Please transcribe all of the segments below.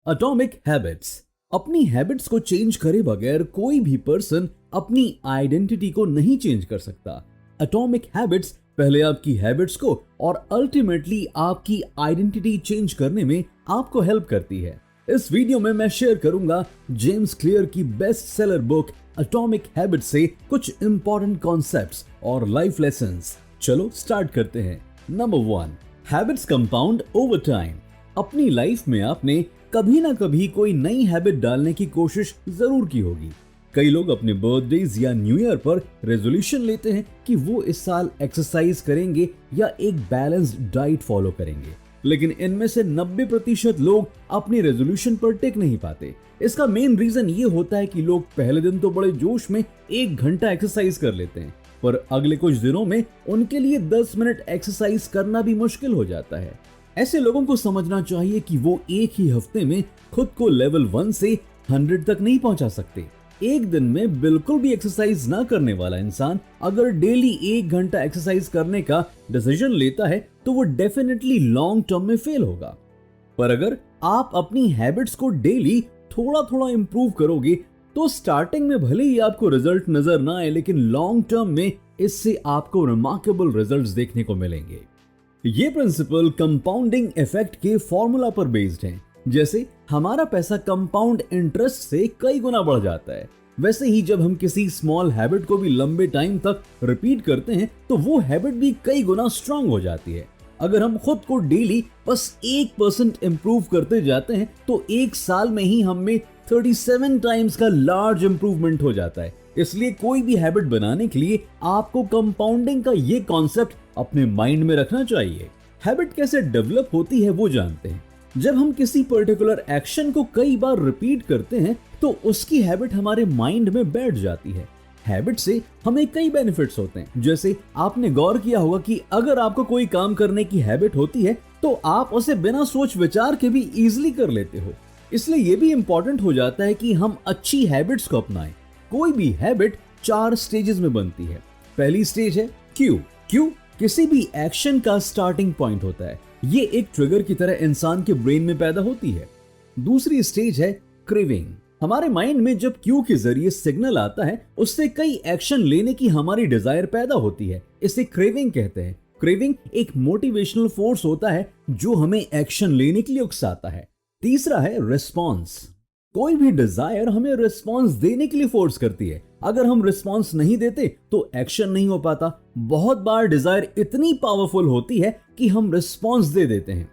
Atomic habits. अपनी habits को change करे बगैर कोई भी पर्सन अपनी आइडेंटिटी को नहीं चेंज कर सकता। एटॉमिक हैबिट्स पहले आपकी हैबिट्स को और अल्टीमेटली आपकी आइडेंटिटी चेंज करने में आपको हेल्प करती है। इस वीडियो में मैं शेयर करूंगा जेम्स क्लियर की best seller book atomic habits से कुछ इंपॉर्टेंट कॉन्सेप्ट्स और लाइफ लेसन्स। चलो स्टार्ट करते हैं। Number 1, habits compound over time. अपनी लाइफ में आपने कभी ना कभी कोई नई हैबिट डालने की कोशिश जरूर की होगी। कई लोग अपने बर्थडेज या न्यू ईयर पर रेजोल्यूशन लेते हैं कि वो इस साल एक्सरसाइज करेंगे या एक बैलेंस्ड डाइट फॉलो करेंगे, लेकिन इनमें से 90% लोग अपनी रेजोल्यूशन पर टिक नहीं पाते। इसका मेन रीजन ये होता है कि लोग पहले दिन तो बड़े जोश में 1 घंटा एक्सरसाइज कर लेते हैं, पर अगले कुछ दिनों में उनके लिए 10 मिनट एक्सरसाइज करना भी मुश्किल हो जाता है। ऐसे लोगों को समझना चाहिए कि वो एक ही हफ्ते में खुद को लेवल 1 से 100 तक नहीं पहुंचा सकते। एक दिन में बिल्कुल भी एक्सरसाइज ना करने वाला इंसान अगर डेली 1 घंटा एक्सरसाइज करने का डिसीजन लेता है तो वो डेफिनेटली लॉन्ग टर्म में फेल होगा। पर अगर आप अपनी हैबिट्स को डेली थोड़ा थोड़ा इंप्रूव करोगे तो स्टार्टिंग में भले ही आपको रिजल्ट नजर ना आए, लेकिन लॉन्ग टर्म में इससे आपको रिमार्केबल रिजल्ट्स देखने को मिलेंगे। ये प्रिंसिपल कंपाउंडिंग इफेक्ट के फॉर्मूला पर बेस्ड है। जैसे हमारा पैसा कंपाउंड इंटरेस्ट से कई गुना बढ़ जाता है, वैसे ही जब हम किसी स्मॉल हैबिट को भी लंबे टाइम तक रिपीट करते हैं तो वो हैबिट भी कई गुना स्ट्रांग हो जाती है। अगर हम खुद को डेली बस 1% इंप्रूव करते जाते हैं तो 1 साल में ही हम में 37 टाइम्स का लार्ज इंप्रूवमेंट हो जाता है। इसलिए कोई भी हैबिट बनाने के लिए आपको कंपाउंडिंग का ये कॉन्सेप्ट अपने माइंड में रखना चाहिए। हैबिट कैसे डेवलप होती है वो जानते हैं। जब हम किसी पर्टिकुलर एक्शन को कई बार रिपीट करते हैं तो उसकी हैबिट हमारे माइंड में बैठ जाती है। हैबिट से हमें कई बेनिफिट्स होते हैं। जैसे आपने गौर किया होगा कि अगर आपको कोई काम करने की हैबिट होती है तो आप उसे बिना सोच विचार के भी इजीली कर लेते हो। इसलिए ये भी इंपॉर्टेंट हो जाता है कि हम अच्छी हैबिट्स को अपनाएं। कोई भी हैबिट 4 स्टेजेस में बनती है। पहली स्टेज है क्यू किसी भी एक्शन का स्टार्टिंग पॉइंट होता है। ये एक ट्रिगर की तरह इंसान के ब्रेन में पैदा होती है। दूसरी स्टेज है क्रेविंग। हमारे माइंड में जब क्यू के जरिए सिग्नल आता है उससे कई एक्शन लेने की हमारी डिजायर पैदा होती है। इसे क्रेविंग कहते हैं। क्रेविंग एक मोटिवेशनल फोर्स होता है जो हमें एक्शन लेने के लिए उकसाता है। तीसरा है रिस्पॉन्स। कोई भी डिजायर हमें रिस्पॉन्स देने के लिए फोर्स करती है। अगर हम रिस्पॉन्स नहीं देते तो एक्शन नहीं हो पाता। बहुत बार डिजायर इतनी पावरफुल होती है कि हम रिस्पॉन्स दे देते हैं।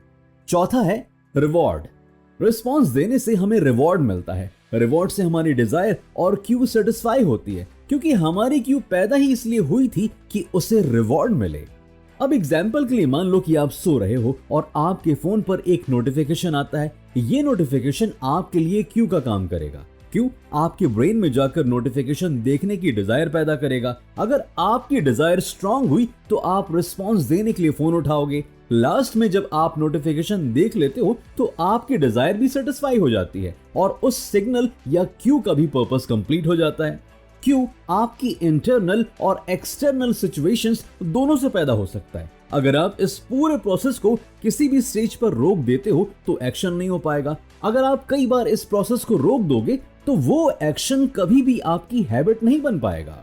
चौथा है रिवॉर्ड। रिस्पॉन्स देने से हमें रिवॉर्ड मिलता है। रिवॉर्ड से हमारी डिजायर और क्यू सेटिस्फाई होती है, क्योंकि हमारी क्यू पैदा ही इसलिए हुई थी कि उसे रिवॉर्ड मिले। अब एग्जाम्पल के लिए मान लो कि आप सो रहे हो और आपके फोन पर एक नोटिफिकेशन आता है। ये नोटिफिकेशन आपके लिए क्यू का काम करेगा। क्यू आपके ब्रेन में जाकर नोटिफिकेशन देखने की डिजायर पैदा करेगा। अगर आपकी डिजायर स्ट्रांग हुई तो आप रिस्पॉन्स देने के लिए फोन उठाओगे। लास्ट में जब आप नोटिफिकेशन देख लेते हो तो आपकी डिजायर भी सेटिस्फाई हो जाती है और उस सिग्नल या क्यू का भी पर्पस कंप्लीट हो जाता है। क्यू आपकी इंटरनल और एक्सटर्नल सिचुएशंस दोनों से पैदा हो सकता है। अगर आप इस पूरे प्रोसेस को किसी भी स्टेज पर रोक देते हो तो एक्शन नहीं हो पाएगा। अगर आप कई बार इस प्रोसेस को रोक दोगे तो वो एक्शन कभी भी आपकी हैबिट नहीं बन पाएगा।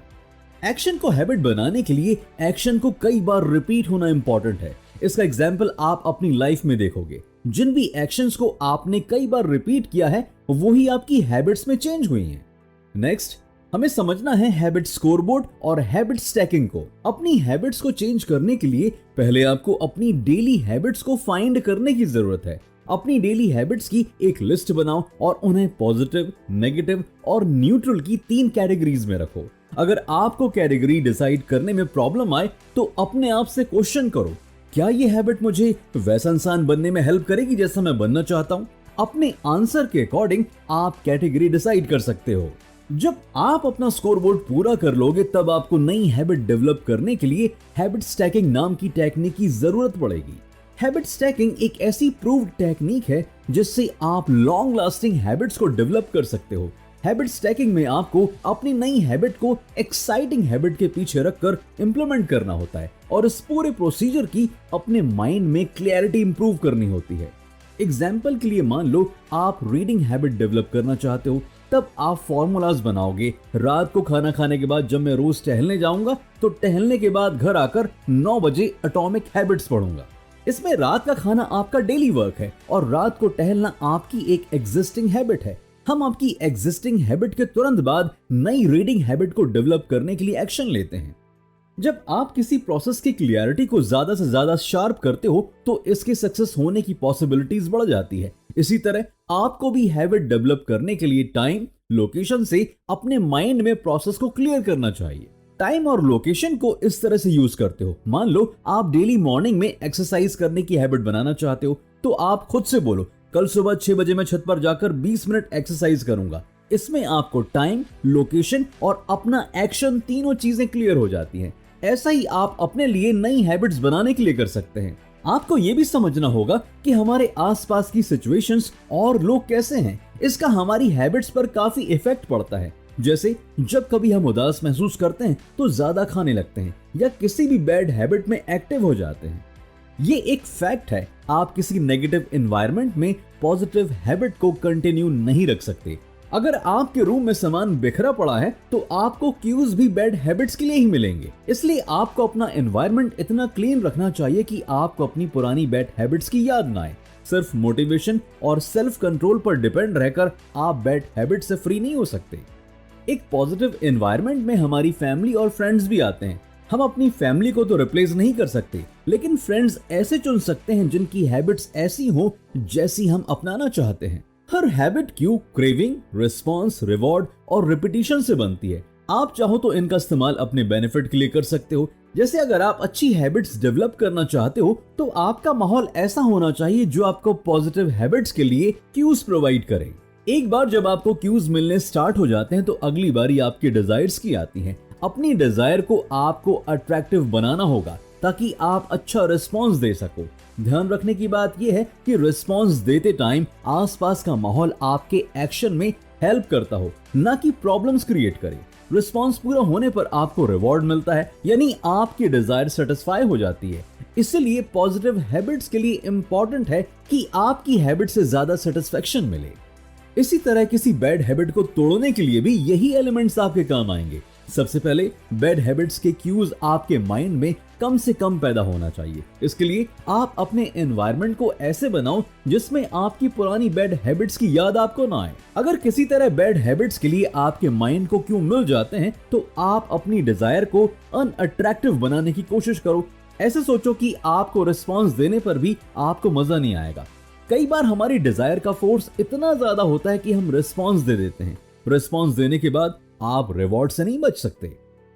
एक्शन को हैबिट बनाने के लिए एक्शन को कई बार रिपीट होना इंपॉर्टेंट है। इसका एग्जाम्पल आप अपनी लाइफ में देखोगे। जिन भी एक्शंस को आपने कई बार रिपीट किया है वो ही आपकी हैबिट्स में चेंज हुई हैं। नेक्स्ट, हमें समझना है हैबिट स्कोरबोर्ड और हैबिट स्टैकिंग को। अपनी हैबिट्स को चेंज करने के लिए पहले आपको अपनी डेली हैबिट्स को फाइंड करने की जरूरत है। अपनी डेली हैबिट्स की एक लिस्ट बनाओ और उन्हें पॉजिटिव, नेगेटिव और न्यूट्रल की 3 कैटेगरीज में रखो। अगर आपको कैटेगरी डिसाइड करने में प्रॉब्लम आए तो अपने आप से क्वेश्चन करो, क्या ये हैबिट मुझे वैसा इंसान बनने में हेल्प करेगी जैसा मैं बनना चाहता हूँ? अपने आंसर के अकॉर्डिंग आप कैटेगरी डिसाइड कर सकते हो। जब आप अपना स्कोरबोर्ड पूरा कर लोगे तब आपको नई हैबिट डेवलप करने के लिए हैबिट स्टैकिंग नाम की टेक्निक की जरूरत पड़ेगी। हैबिट स्टैकिंग एक ऐसी प्रूव्ड टेक्निक है जिससे आप लॉन्ग लास्टिंग हैबिट्स को डेवलप कर सकते हो। हैबिट स्टैकिंग में आपको अपनी नई हैबिट को एक्साइटिंग हैबिट के पीछे रखकर इंप्लीमेंट करना होता है और इस पूरे प्रोसीजर की अपने माइंड में क्लैरिटी इंप्रूव करनी होती है। एग्जाम्पल के लिए मान लो आप रीडिंग हैबिट डेवलप करना चाहते हो, तब आप फॉर्मूलाज बनाओगे। रात को खाना खाने के बाद जब मैं रोज टहलने जाऊंगा तो टहलने के बाद घर आकर 9 बजे एटॉमिक हैबिट्स पढ़ूंगा। इसमें रात का खाना आपका डेली वर्क है और रात को टहलना आपकी एक एग्जिस्टिंग हैबिट है। हम आपकी एग्जिस्टिंग हैबिट के तुरंत बाद नई रीडिंग हैबिट को डेवलप करने के लिए एक्शन लेते हैं। जब आप किसी प्रोसेस की क्लियरिटी को ज्यादा से ज्यादा शार्प करते हो तो इसके सक्सेस होने की पॉसिबिलिटीज बढ़ जाती है। इसी तरह आपको भी हैबिट डेवलप करने के लिए टाइम, लोकेशन से अपने माइंड में प्रोसेस को क्लियर करना चाहिए। टाइम और लोकेशन को इस तरह से यूज करते हो। मान लो आप डेली मॉर्निंग में एक्सरसाइज करने की हैबिट बनाना चाहते हो, तो आप खुद से बोलो कल सुबह 6 बजे मैं छत पर जाकर 20 मिनट एक्सरसाइज करूंगा। इसमें आपको टाइम, लोकेशन और अपना एक्शन तीनों चीजें क्लियर हो जाती हैं। ऐसा ही आप अपने लिए नई हैबिट्स बनाने के लिए कर सकते हैं। आपको ये भी समझना होगा कि हमारे आसपास की सिचुएशंस और लोग कैसे हैं, इसका हमारी हैबिट्स पर काफी इफेक्ट पड़ता है। जैसे जब कभी हम उदास महसूस करते हैं तो ज्यादा खाने लगते हैं या किसी भी बैड हैबिट में एक्टिव हो जाते हैं। ये एक फैक्ट है, आप किसी नेगेटिव एनवायरनमेंट में पॉजिटिव हैबिट को कंटिन्यू नहीं रख सकते। अगर आपके रूम में सामान बिखरा पड़ा है तो आपको क्यूज भी बैड हैबिट्स के लिए ही मिलेंगे। इसलिए आपको अपना एनवायरनमेंट इतना क्लीन रखना चाहिए कि आपको अपनी पुरानी बैड हैबिट्स की याद ना आए। सिर्फ मोटिवेशन और सेल्फ कंट्रोल पर डिपेंड रहकर आप बैड हैबिट से फ्री नहीं हो सकते। एक पॉजिटिव एनवायरनमेंट में हमारी फैमिली और फ्रेंड्स भी आते हैं। हम अपनी फैमिली को तो रिप्लेस नहीं कर सकते, लेकिन फ्रेंड्स ऐसे चुन सकते हैं जिनकी हैबिट्स ऐसी हो जैसी हम अपनाना चाहते हैं। हर habit cue, craving, response, reward और रिपीटिशन से बनती है। आप चाहो तो इनका इस्तेमाल अपने बेनिफिट के लिए कर सकते हो। जैसे अगर आप अच्छी हैबिट्स डेवलप करना चाहते हो तो आपका माहौल ऐसा होना चाहिए जो आपको पॉजिटिव हैबिट्स के लिए क्यूज प्रोवाइड करे। एक बार जब आपको क्यूज मिलने स्टार्ट हो जाते हैं तो अगली बारी आपकी डिजायर्स की आती है। अपनी डिजायर को आपको अट्रैक्टिव बनाना होगा ताकि आप अच्छा रिस्पॉन्स दे सको। ध्यान रखने की बात यह है कि रिस्पॉन्स देते टाइम आसपास का माहौल आपके एक्शन में हेल्प करता हो, ना कि प्रॉब्लम्स क्रिएट करे। रिस्पॉन्स पूरा होने पर आपको रिवॉर्ड मिलता है, यानी आपकी डिजायर सेटिस्फाई हो जाती है। इसलिए पॉजिटिव हैबिट्स के लिए इंपॉर्टेंट है कि आपकी हैबिट से ज्यादा सेटिस्फेक्शन मिले। इसी तरह किसी बैड हैबिट को तोड़ने के लिए भी यही एलिमेंट्स आपके काम आएंगे। सबसे पहले बैड हैबिट्स के क्यूज आपके माइंड में कम से कम पैदा होना चाहिए। इसके लिए आप अपने एनवायरनमेंट को ऐसे बनाओ जिसमें आपकी पुरानी बैड हैबिट्स की याद आपको ना आए। अगर किसी तरह बैड हैबिट्स के लिए आपके माइंड को क्यों मिल जाते हैं तो आप अपनी डिजायर को अनअट्रैक्टिव बनाने की कोशिश करो। ऐसे सोचो कि आपको रिस्पॉन्स देने पर भी आपको मजा नहीं आएगा। कई बार हमारी डिजायर का फोर्स इतना ज्यादा होता है कि हम रिस्पॉन्स दे देते हैं। रिस्पॉन्स देने के बाद आप रिवॉर्ड से नहीं बच सकते,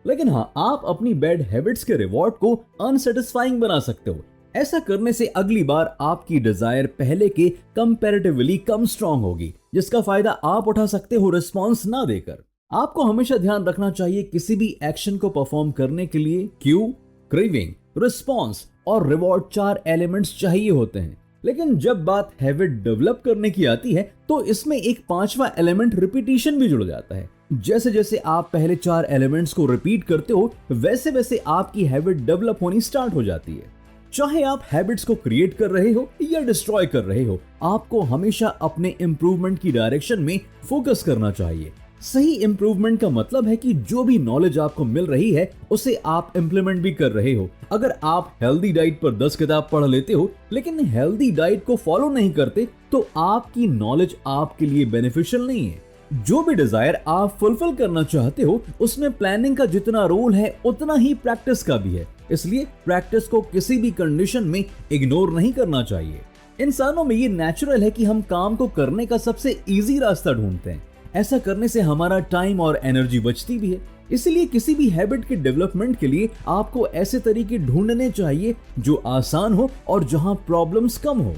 लेकिन हाँ, आप अपनी बैड हैबिट्स के रिवॉर्ड को अनसेटिस्फाइंग बना सकते हो। ऐसा करने से अगली बार आपकी डिजायर पहले के कंपैरेटिवली कम स्ट्रांग होगी, जिसका फायदा आप उठा सकते हो रिस्पॉन्स ना देकर। आपको हमेशा ध्यान रखना चाहिए किसी भी एक्शन को परफॉर्म करने के लिए क्यू, क्रेविंग, रिस्पॉन्स और रिवॉर्ड 4 एलिमेंट्स चाहिए होते हैं। लेकिन जब बात हैबिट डेवलप करने की आती है तो इसमें एक 5वां एलिमेंट रिपीटिशन भी जुड़ जाता है। जैसे जैसे आप पहले 4 एलिमेंट्स को रिपीट करते हो वैसे वैसे आपकी हैबिट डेवलप होनी स्टार्ट हो जाती है। चाहे आप हैबिट्स को क्रिएट कर रहे हो या डिस्ट्रॉय कर रहे हो, आपको हमेशा अपने इंप्रूवमेंट की डायरेक्शन में फोकस करना चाहिए। सही इंप्रूवमेंट का मतलब है कि जो भी नॉलेज आपको मिल रही है उसे आप इंप्लीमेंट भी कर रहे हो। अगर आप हेल्दी डाइट पर 10 किताब पढ़ लेते हो लेकिन हेल्दी डाइट को फॉलो नहीं करते तो आपकी नॉलेज आपके लिए बेनिफिशियल नहीं है। जो भी डिजायर आप फुलफिल करना चाहते हो उसमें प्लानिंग का जितना रोल है उतना ही प्रैक्टिस का भी है। इसलिए प्रैक्टिस को किसी भी कंडीशन में इग्नोर नहीं करना चाहिए। इंसानों में ये नेचुरल है कि हम काम को करने का सबसे इजी रास्ता ढूंढते हैं। ऐसा करने से हमारा टाइम और एनर्जी बचती भी है। इसलिए किसी भी हैबिट के डेवलपमेंट के लिए आपको ऐसे तरीके ढूंढने चाहिए जो आसान हो और जहां प्रॉब्लम्स कम हो।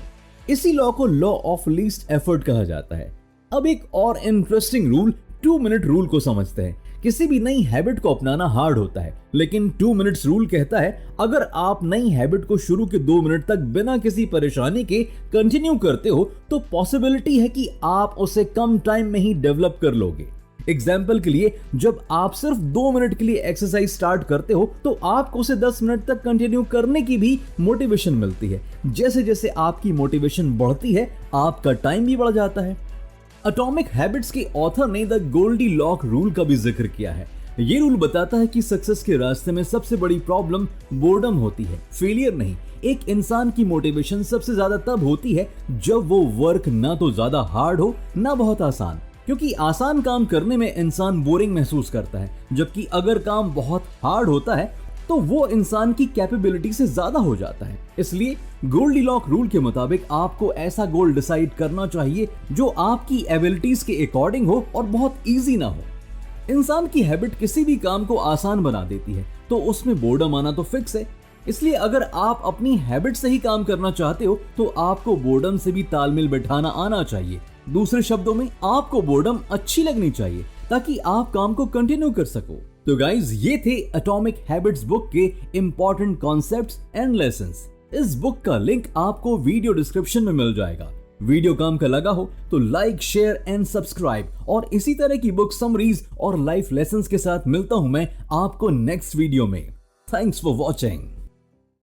इसी लॉ को लॉ ऑफ लीस्ट एफर्ट कहा जाता है। अब एक और इंटरेस्टिंग रूल 2 मिनट रूल को समझते हैं। किसी भी नई हैबिट को अपनाना हार्ड होता है, लेकिन 2 मिनट्स रूल कहता है अगर आप नई हैबिट को शुरू के 2 मिनट तक बिना किसी परेशानी के कंटिन्यू करते हो तो पॉसिबिलिटी है कि आप उसे कम टाइम में ही डेवलप कर लोगे। एग्जाम्पल के लिए, जब आप सिर्फ 2 मिनट के लिए एक्सरसाइज स्टार्ट करते हो तो आपको उसे 10 मिनट तक कंटिन्यू करने की भी मोटिवेशन मिलती है। जैसे जैसे आपकी मोटिवेशन बढ़ती है, आपका टाइम भी बढ़ जाता है। एटॉमिक हैबिट्स के ऑथर ने द गोल्डीलॉक रूल का भी जिक्र किया है। ये रूल बताता है कि सक्सेस के रास्ते में सबसे बड़ी प्रॉब्लम बोर्डम होती है, फेलियर नहीं। एक इंसान की मोटिवेशन सबसे ज्यादा तब होती है जब वो वर्क ना तो ज्यादा हार्ड हो ना बहुत आसान, क्योंकि आसान काम करने में इंसान बोरिंग महसूस करता है, जबकि अगर काम बहुत हार्ड होता है तो वो इंसान की कैपेबिलिटी से ज्यादा हो जाता है। इसलिए गोल्डीलॉक रूल के मुताबिक आपको ऐसा गोल डिसाइड करना चाहिए जो आपकी एबिलिटीज के अकॉर्डिंग हो और बहुत इजी ना हो। इंसान की हैबिट किसी भी काम को आसान बना देती है, तो उसमें बोर्डम आना तो फिक्स है। इसलिए अगर आप अपनी हैबिट से ही काम करना चाहते हो तो आपको बोर्डम से भी तालमेल बिठाना आना चाहिए। दूसरे शब्दों में, आपको बोर्डम अच्छी लगनी चाहिए ताकि आप काम को कंटिन्यू कर सको। तो गाइज, ये थे एटॉमिक हैबिट्स बुक के इंपॉर्टेंट कॉन्सेप्ट्स एंड लेसन्स। इस बुक का लिंक आपको वीडियो डिस्क्रिप्शन में मिल जाएगा। वीडियो काम का लगा हो तो लाइक, शेयर एंड सब्सक्राइब। और इसी तरह की बुक समरीज और लाइफ लेसन्स के साथ मिलता हूं मैं आपको नेक्स्ट वीडियो में। Thanks for watching.